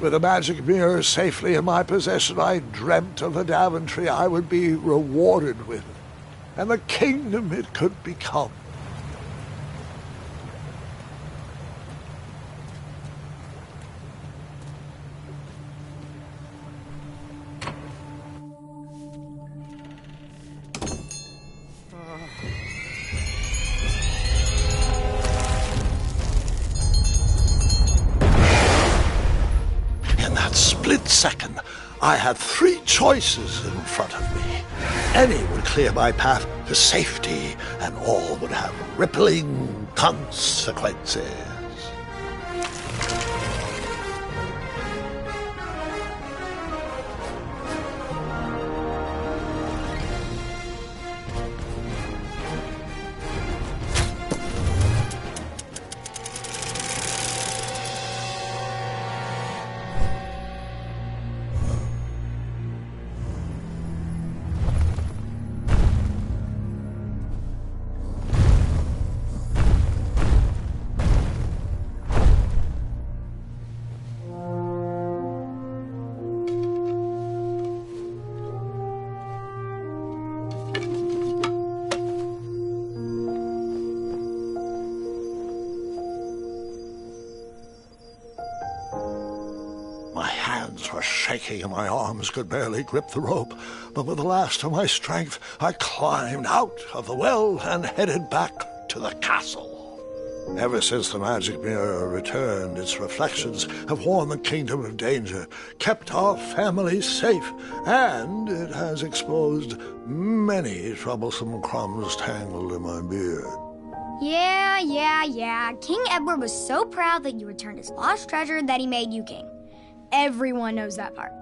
With the magic mirror safely in my possession, I dreamt of the Daventry I would be rewarded with, and the kingdom it could become. Second, I had three choices in front of me. Any would clear my path to safety, and all would have rippling consequences. Shaking and my arms could barely grip the rope, but with the last of my strength I climbed out of the well and headed back to the castle. Ever since the magic mirror returned, its reflections have warned the kingdom of danger, kept our family safe, and it has exposed many troublesome crumbs tangled in my beard. Yeah. King Edward was so proud that you returned his lost treasure that he made you king. Everyone knows that part.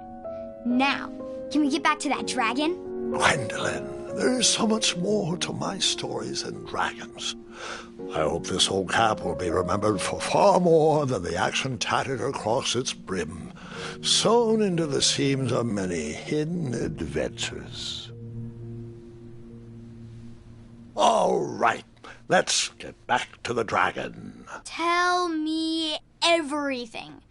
Now, can we get back to that dragon? Gwendolyn, there is so much more to my stories than dragons. I hope this old cap will be remembered for far more than the action tattered across its brim, sewn into the seams of many hidden adventures. All right, let's get back to the dragon. Tell me everything.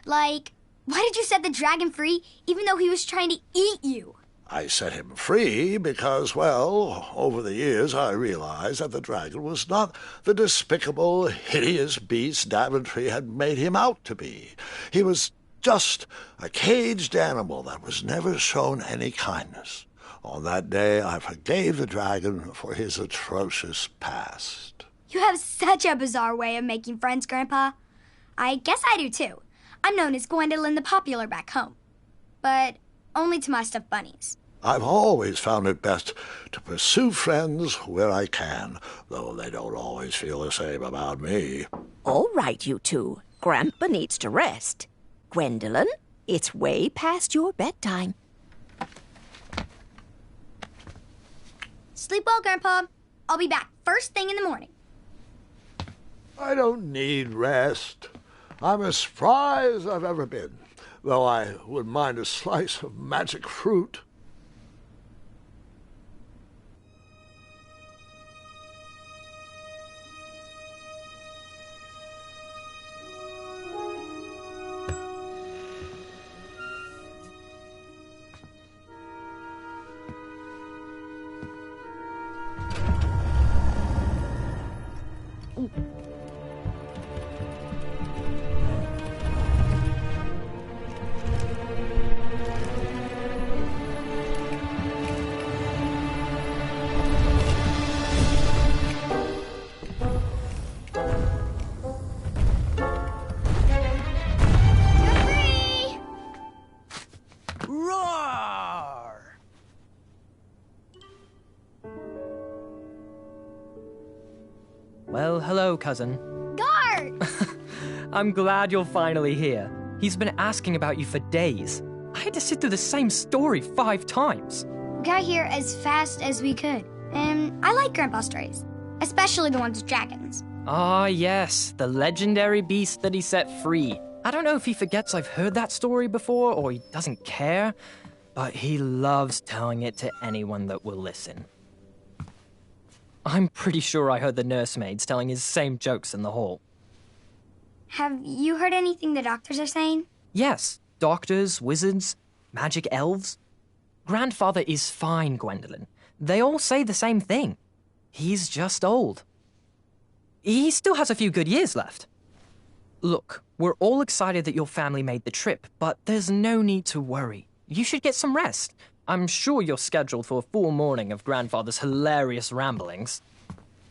Like, why did you set the dragon free even though he was trying to eat you? I set him free because, well, over the years I realized that the dragon was not the despicable, hideous beast Daventry had made him out to be. He was just a caged animal that was never shown any kindness. On that day, I forgave the dragon for his atrocious past. You have such a bizarre way of making friends, Grandpa. I guess I do, too. I'm known as Gwendolyn the Popular back home, but only to my stuffed bunnies. I've always found it best to pursue friends where I can, though they don't always feel the same about me. All right, you two. Grandpa needs to rest. Gwendolyn, it's way past your bedtime. Sleep well, Grandpa. I'll be back first thing in the morning. I don't need rest. I'm as spry as I've ever been, though I wouldn't mind a slice of magic fruit. Well, hello, cousin. Gart! I'm glad you're finally here. He's been asking about you for days. I had to sit through the same story 5 times. We got here as fast as we could, and I like Grandpa's stories, especially the ones with dragons. Ah, yes, the legendary beast that he set free. I don't know if he forgets I've heard that story before or he doesn't care, but he loves telling it to anyone that will listen. I'm pretty sure I heard the nursemaids telling his same jokes in the hall. Have you heard anything the doctors are saying? Yes, doctors, wizards, magic elves. Grandfather is fine, Gwendolyn. They all say the same thing. He's just old. He still has a few good years left. Look, we're all excited that your family made the trip, but there's no need to worry. You should get some rest. I'm sure you're scheduled for a full morning of Grandfather's hilarious ramblings.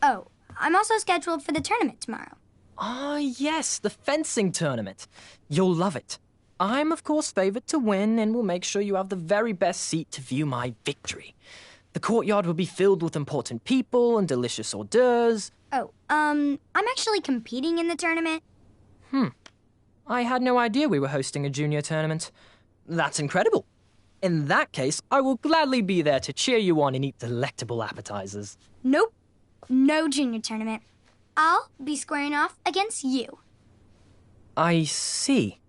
Oh, I'm also scheduled for the tournament tomorrow. Ah, yes, the fencing tournament. You'll love it. I'm, of course, favored to win and will make sure you have the very best seat to view my victory. The courtyard will be filled with important people and delicious hors d'oeuvres. Oh, I'm actually competing in the tournament. I had no idea we were hosting a junior tournament. That's incredible. In that case, I will gladly be there to cheer you on and eat delectable appetizers. Nope, no junior tournament. I'll be squaring off against you. I see.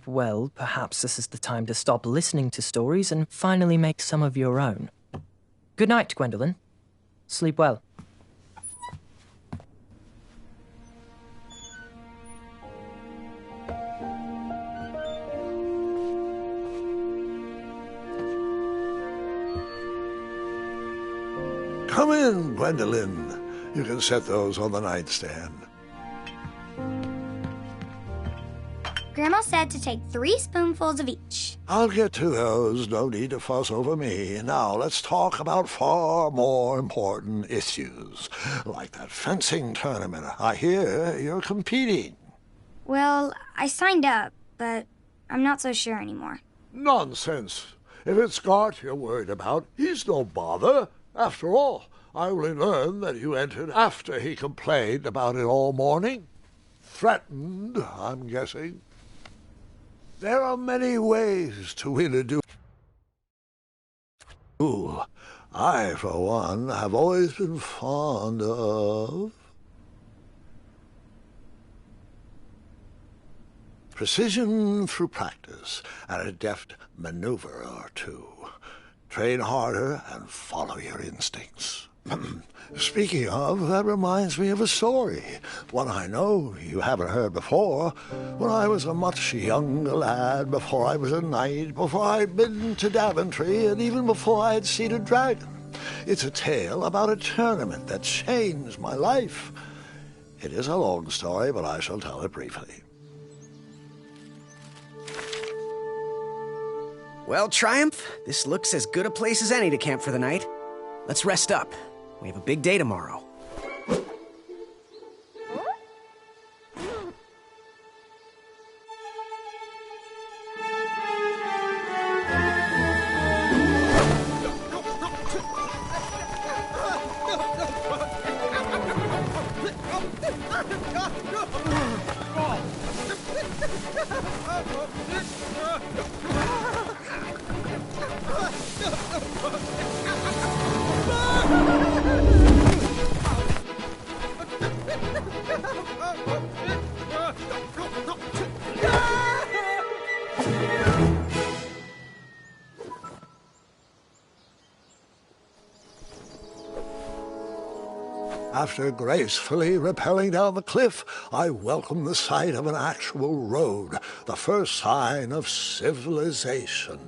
Well, perhaps this is the time to stop listening to stories and finally make some of your own. Good night, Gwendolyn. Sleep well. Come in, Gwendolyn. You can set those on the nightstand. Grandma said to take 3 spoonfuls of each. I'll get to those. No need to fuss over me. Now, let's talk about far more important issues, like that fencing tournament. I hear you're competing. Well, I signed up, but I'm not so sure anymore. Nonsense. If it's Scott you're worried about, he's no bother. After all, I only learned that you entered after he complained about it all morning. Threatened, I'm guessing. There are many ways to win a duel. I, for one, have always been fond of precision through practice and a deft maneuver or two. Train harder and follow your instincts. Speaking of, that reminds me of a story, one I know you haven't heard before. When I was a much younger lad, before I was a knight, before I'd been to Daventry, and even before I'd seen a dragon. It's a tale about a tournament that changed my life. It is a long story, but I shall tell it briefly. Well, Triumph, this looks as good a place as any to camp for the night. Let's rest up. We have a big day tomorrow. After gracefully rappelling down the cliff, I welcomed the sight of an actual road, the first sign of civilization.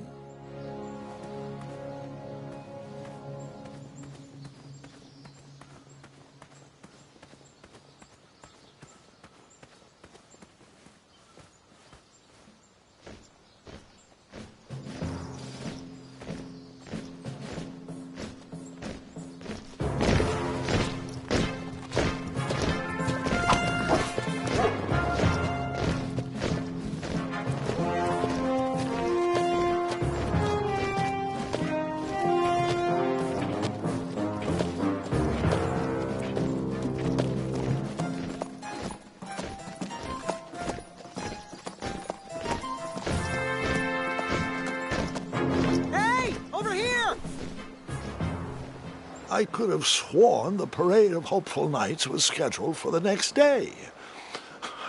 I could have sworn the Parade of Hopeful Knights was scheduled for the next day.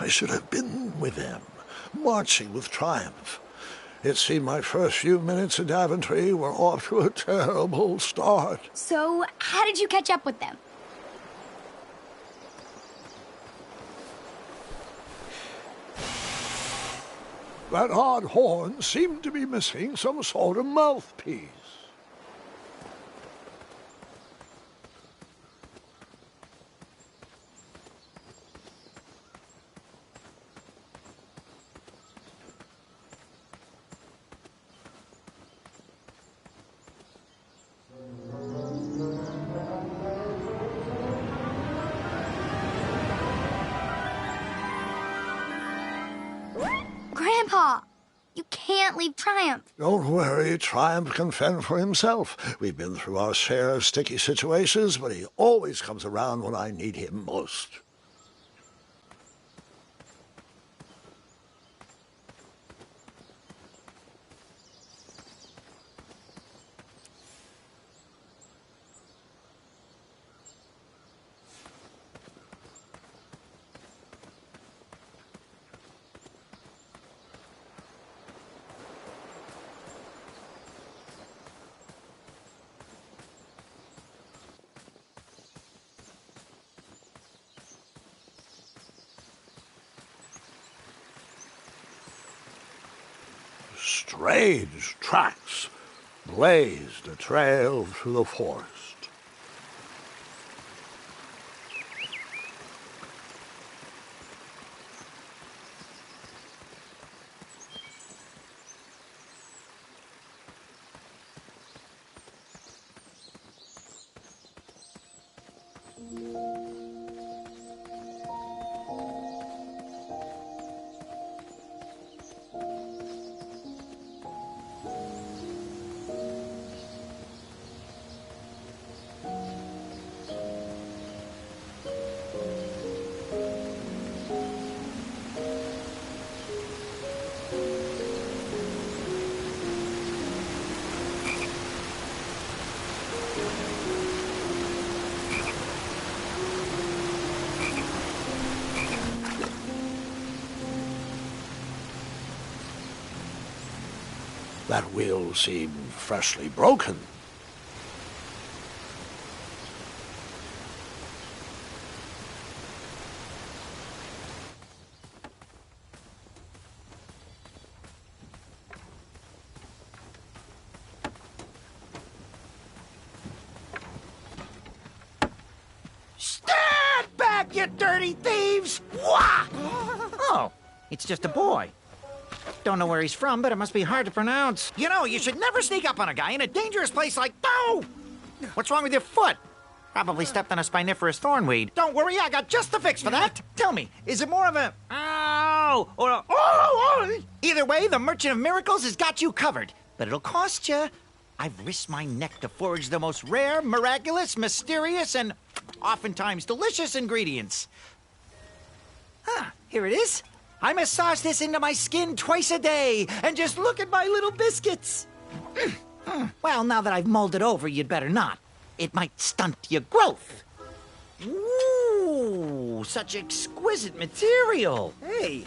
I should have been with them, marching with triumph. It seemed my first few minutes at Daventry were off to a terrible start. So, how did you catch up with them? That odd horn seemed to be missing some sort of mouthpiece. Grandpa, you can't leave Triumph. Don't worry, Triumph can fend for himself. We've been through our share of sticky situations, but he always comes around when I need him most. Strange tracks blazed a trail through the forest. That wheel seemed freshly broken. Stand back, you dirty thieves! Wah! Oh, it's just a boy. Don't know where he's from, but it must be hard to pronounce. You know, you should never sneak up on a guy in a dangerous place like... Oh! What's wrong with your foot? Probably stepped on a spiniferous thornweed. Don't worry, I got just the fix for that. Tell me, is it more of a... Ow! Or a... Oh! Either way, the Merchant of Miracles has got you covered. But it'll cost you. I've risked my neck to forage the most rare, miraculous, mysterious, and oftentimes delicious ingredients. Ah, here it is. I massage this into my skin twice a day, and just look at my little biscuits. Well, now that I've mulled it over, you'd better not. It might stunt your growth. Ooh, such exquisite material. Hey.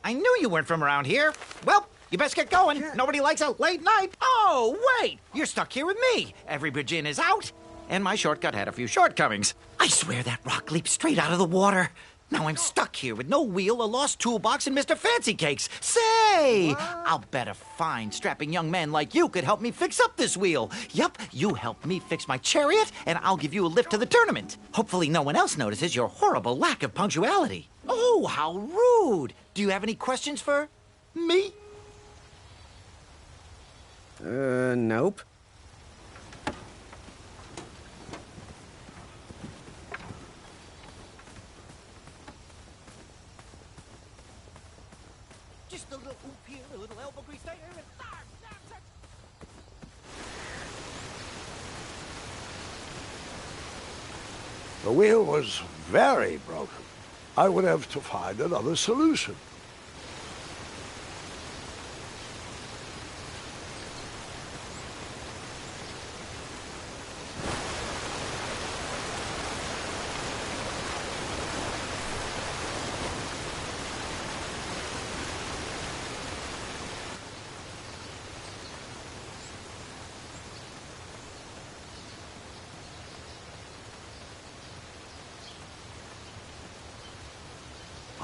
I knew you weren't from around here. Well, you best get going. Nobody likes a late night. Oh, wait, you're stuck here with me. Every bridge in is out, and my shortcut had a few shortcomings. I swear that rock leaped straight out of the water. Now I'm stuck here with no wheel, a lost toolbox, and Mr. Fancy Cakes. Say, I'll bet a fine, strapping young man like you could help me fix up this wheel. Yup, you help me fix my chariot, and I'll give you a lift to the tournament. Hopefully no one else notices your horrible lack of punctuality. Oh, how rude. Do you have any questions for me? Nope. Just a little oop here, a little elbow grease there, and... The wheel was very broken. I would have to find another solution.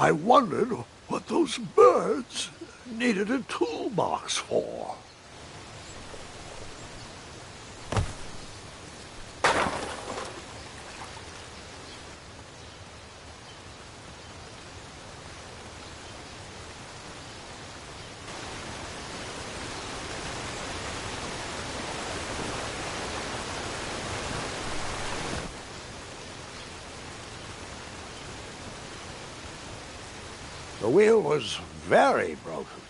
I wondered what those birds needed a toolbox for. The wheel was very broken.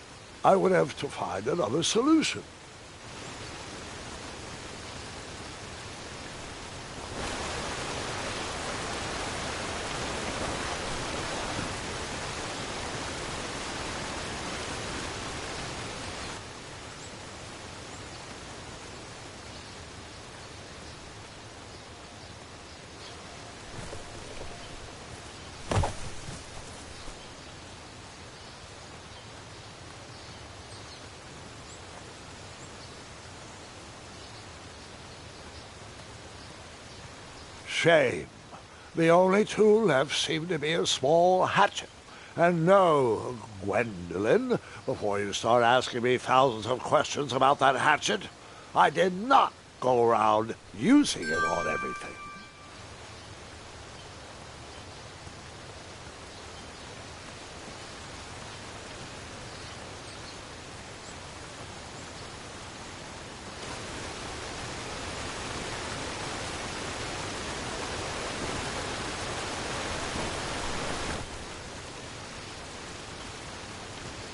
I would have to find another solution. Shame. The only tool left seemed to be a small hatchet. And no, Gwendolyn, before you start asking me thousands of questions about that hatchet, I did not go around using it on everything.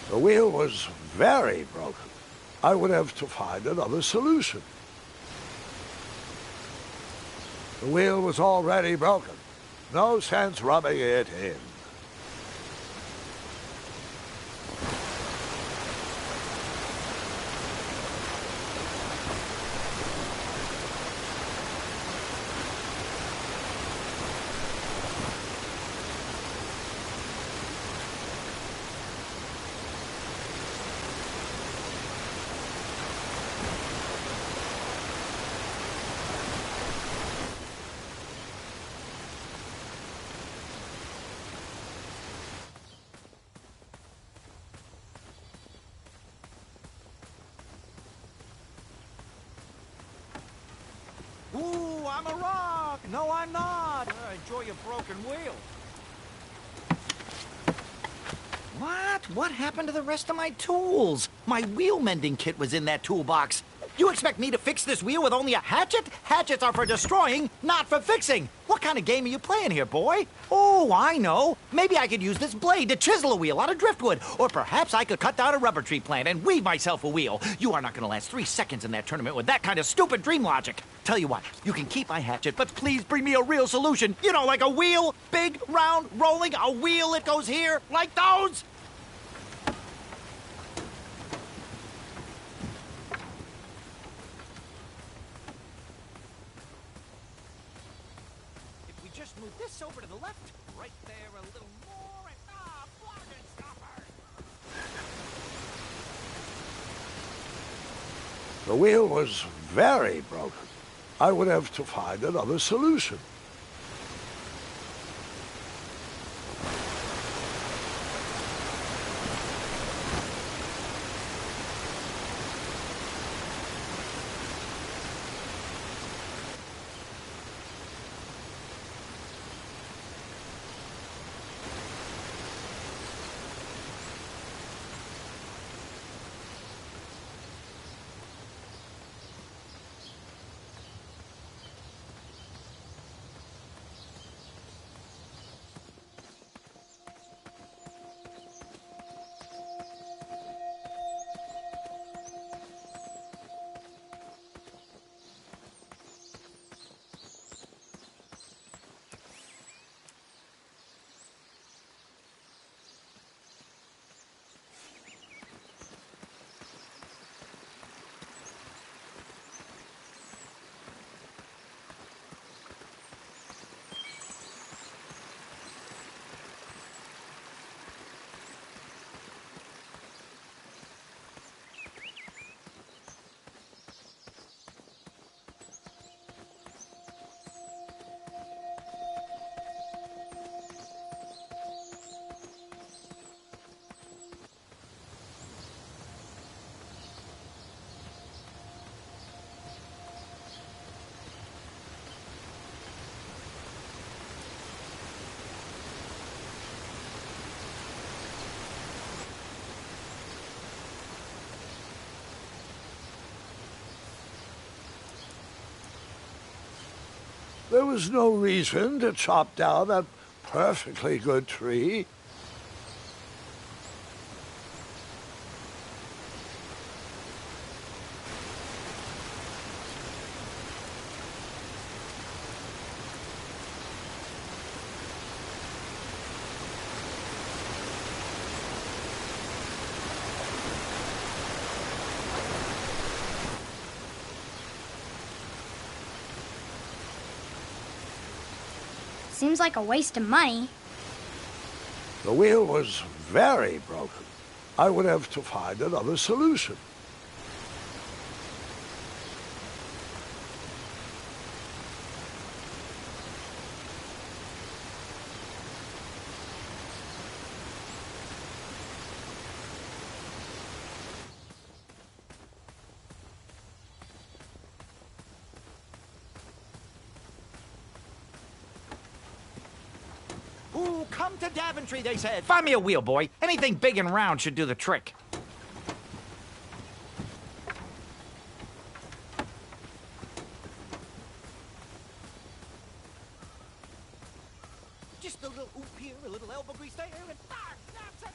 The wheel was very broken. I would have to find another solution. The wheel was already broken. No sense rubbing it in. Ooh, I'm a rock! No, I'm not! Enjoy your broken wheel. What? What happened to the rest of my tools? My wheel mending kit was in that toolbox. You expect me to fix this wheel with only a hatchet? Hatchets are for destroying, not for fixing. What kind of game are you playing here, boy? Oh, I know. Maybe I could use this blade to chisel a wheel out of driftwood. Or perhaps I could cut down a rubber tree plant and weave myself a wheel. You are not going to last 3 seconds in that tournament with that kind of stupid dream logic. Tell you what, you can keep my hatchet, but please bring me a real solution. You know, like a wheel, big, round, rolling, a wheel that goes here, like those. Just move this over to the left, right there a little more, and bargain stopper! The wheel was very broken. I would have to find another solution. There was no reason to chop down that perfectly good tree. Seems like a waste of money. The wheel was very broken. I would have to find another solution. Ooh, come to Daventry, they said. Find me a wheel, boy. Anything big and round should do the trick. Just a little oop here, a little elbow grease there, and that's it.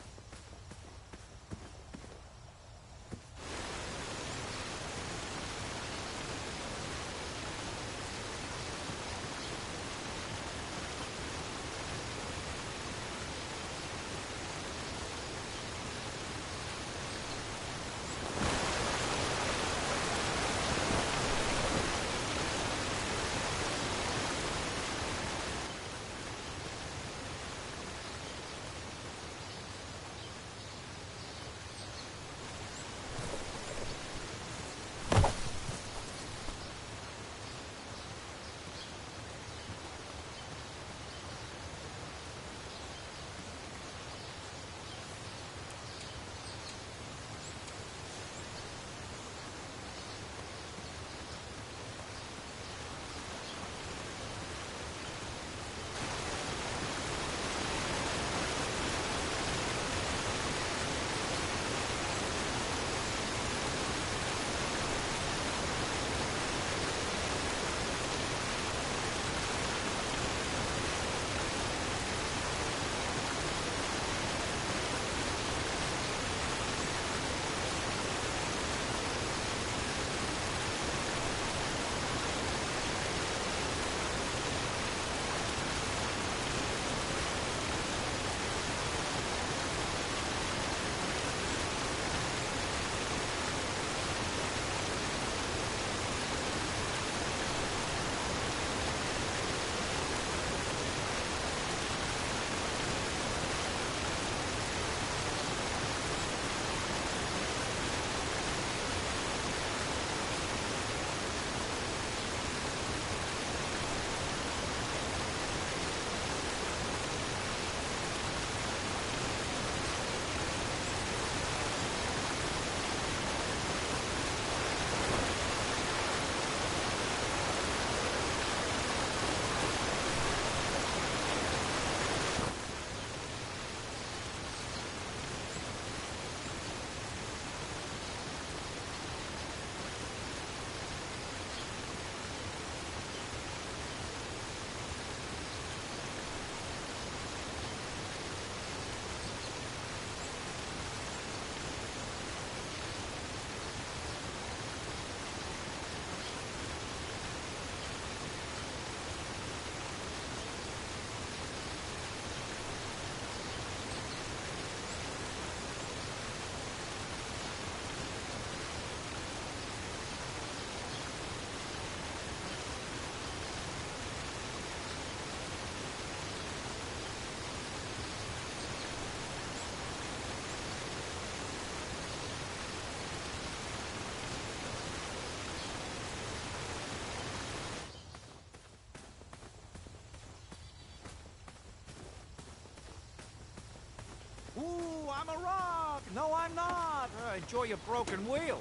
Ooh, I'm a rock. No, I'm not. Enjoy your broken wheel.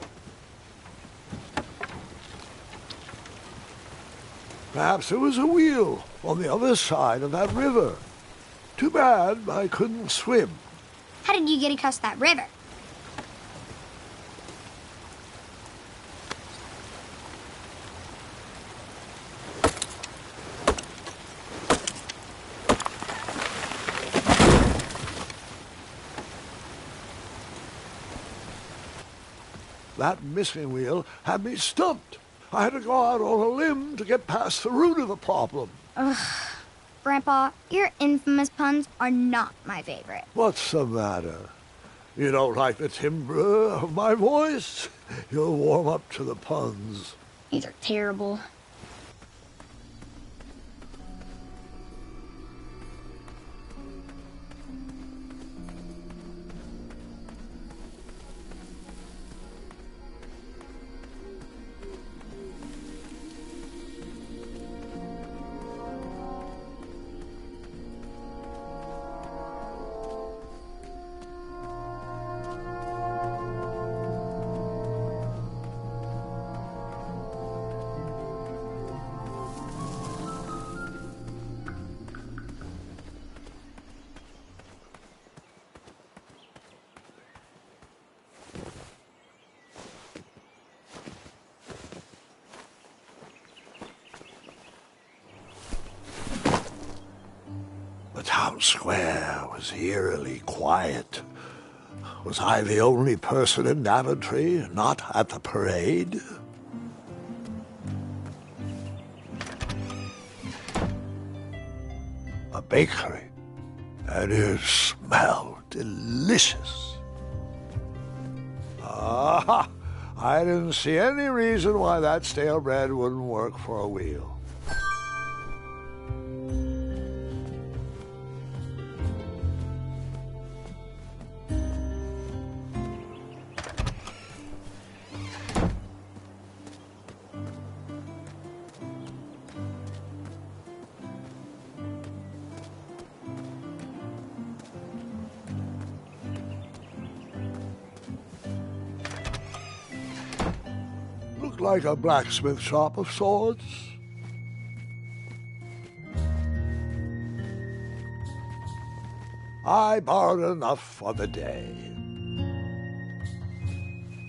Perhaps there was a wheel on the other side of that river. Too bad I couldn't swim. How did you get across that river? That missing wheel had me stumped. I had to go out on a limb to get past the root of the problem. Grandpa, your infamous puns are not my favorite. What's the matter? You don't like the timbre of my voice? You'll warm up to the puns. These are terrible. The town square was eerily quiet. Was I the only person in Daventry not at the parade? A bakery, and it smelled delicious. Ah, I didn't see any reason why that stale bread wouldn't work for a wheel. Looked like a blacksmith shop of sorts. I borrowed enough for the day.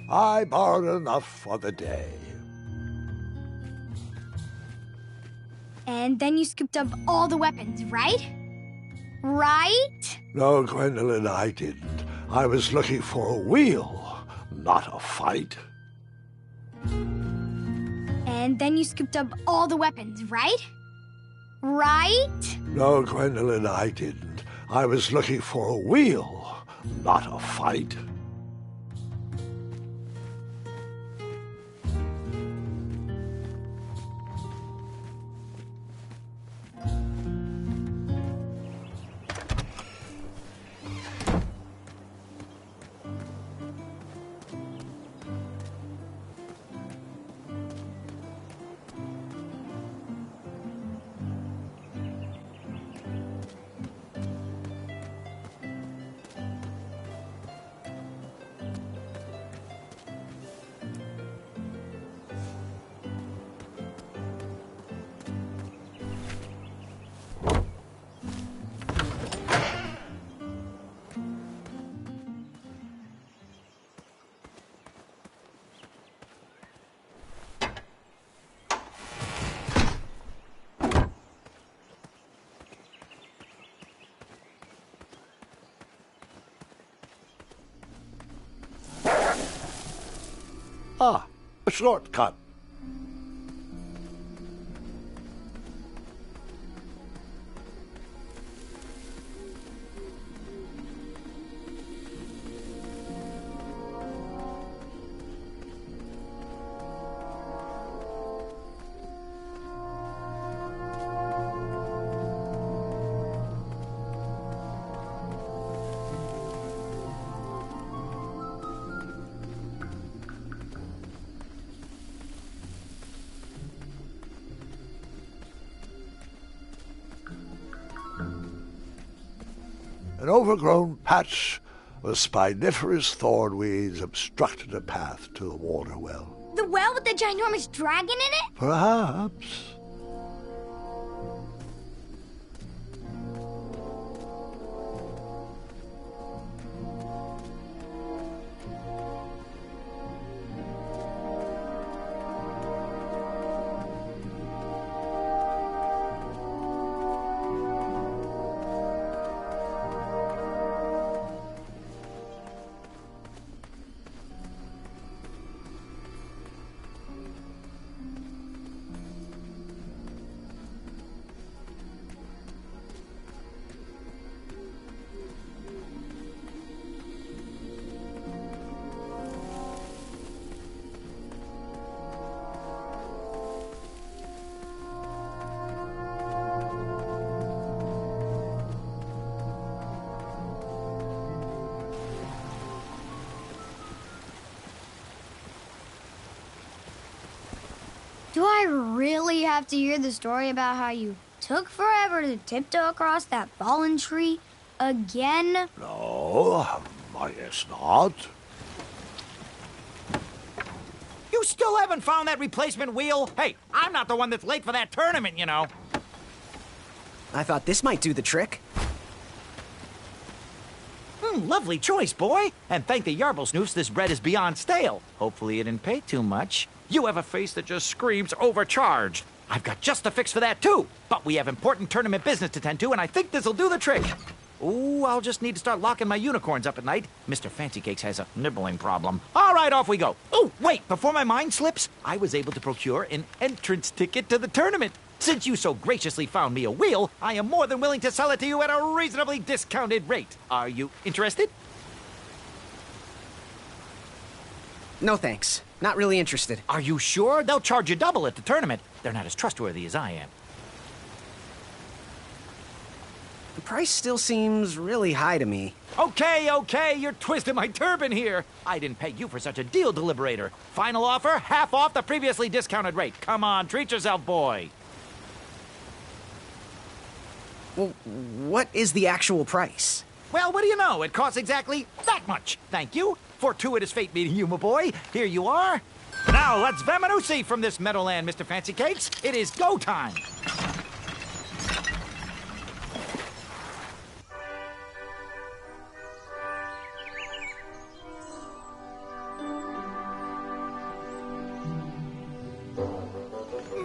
I borrowed enough for the day. And then you scooped up all the weapons, right? Right? No, Gwendolyn, I didn't. I was looking for a wheel, not a fight. And then you scooped up all the weapons, right? Right? No, Gwendolyn, I didn't. I was looking for a wheel, not a fight. Ah, a shortcut. An overgrown patch of spiniferous thornweeds obstructed a path to the water well. The well with the ginormous dragon in it? Perhaps. Do I really have to hear the story about how you took forever to tiptoe across that fallen tree again? No, I guess not. You still haven't found that replacement wheel? Hey, I'm not the one that's late for that tournament, you know. I thought this might do the trick. Lovely choice, boy. And thank the Yarblesnoofs, this bread is beyond stale. Hopefully you didn't pay too much. You have a face that just screams overcharged. I've got just a fix for that, too. But we have important tournament business to tend to, and I think this'll do the trick. Ooh, I'll just need to start locking my unicorns up at night. Mr. Fancy Cakes has a nibbling problem. All right, off we go. Oh, wait, before my mind slips, I was able to procure an entrance ticket to the tournament. Since you so graciously found me a wheel, I am more than willing to sell it to you at a reasonably discounted rate. Are you interested? No thanks. Not really interested. Are you sure? They'll charge you double at the tournament. They're not as trustworthy as I am. The price still seems really high to me. Okay, you're twisting my turban here. I didn't pay you for such a deal, Deliberator. Final offer, half off the previously discounted rate. Come on, treat yourself, boy. Well, what is the actual price? Well, what do you know? It costs exactly that much. Thank you. Fortuitous fate meeting you, my boy. Here you are. Now, let's Vamanusi from this Meadowland, Mr. Fancy Cakes. It is go time.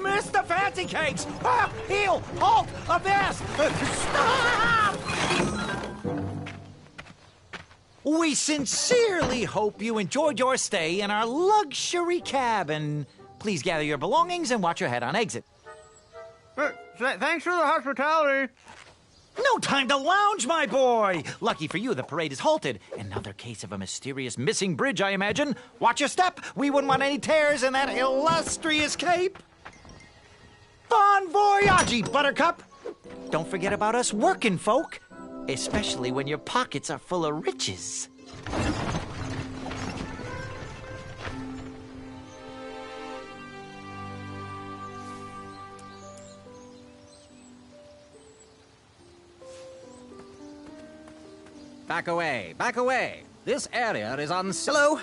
Mr. Fancy Cakes! Ah, heel! Halt! Avast! Stop! We sincerely hope you enjoyed your stay in our luxury cabin. Please gather your belongings and watch your head on exit. Thanks for the hospitality. No time to lounge, my boy! Lucky for you, the parade is halted. Another case of a mysterious missing bridge, I imagine. Watch your step. We wouldn't want any tears in that illustrious cape. Bon voyage, Buttercup! Don't forget about us working folk, especially when your pockets are full of riches. Back away, back away. This area is on... Hello.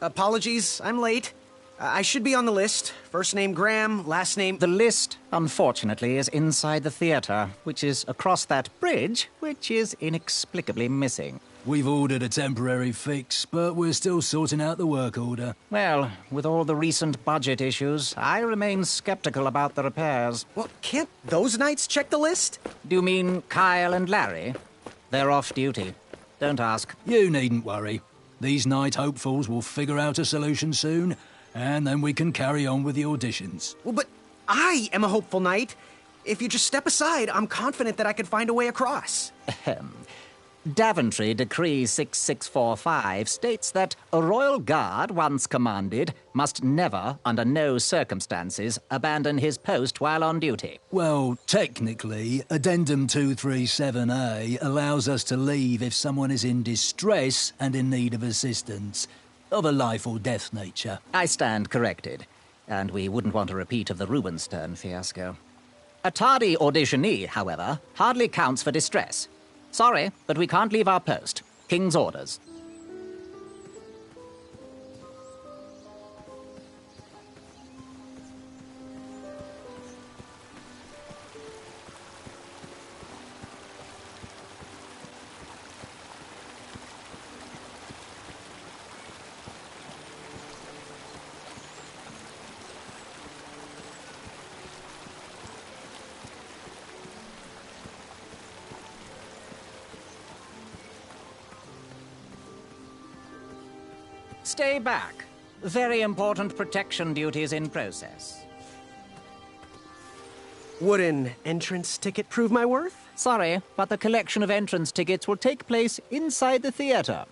Apologies, I'm late. I should be on the list. First name Graham, last name... The list, unfortunately, is inside the theater, which is across that bridge, which is inexplicably missing. We've ordered a temporary fix, but we're still sorting out the work order. Well, with all the recent budget issues, I remain skeptical about the repairs. Well, can't those knights check the list? Do you mean Kyle and Larry? They're off duty. Don't ask. You needn't worry. These night hopefuls will figure out a solution soon, and then we can carry on with the auditions. Well, but I am a hopeful knight. If you just step aside, I'm confident that I could find a way across. Daventry Decree 6645 states that a royal guard once commanded must never, under no circumstances, abandon his post while on duty. Well, technically, Addendum 237A allows us to leave if someone is in distress and in need of assistance, of a life or death nature. I stand corrected, and we wouldn't want a repeat of the Rubenstern fiasco. A tardy auditionee, however, hardly counts for distress. Sorry, but we can't leave our post. King's orders. Stay back. Very important protection duties in process. Would an entrance ticket prove my worth? Sorry, but the collection of entrance tickets will take place inside the theater.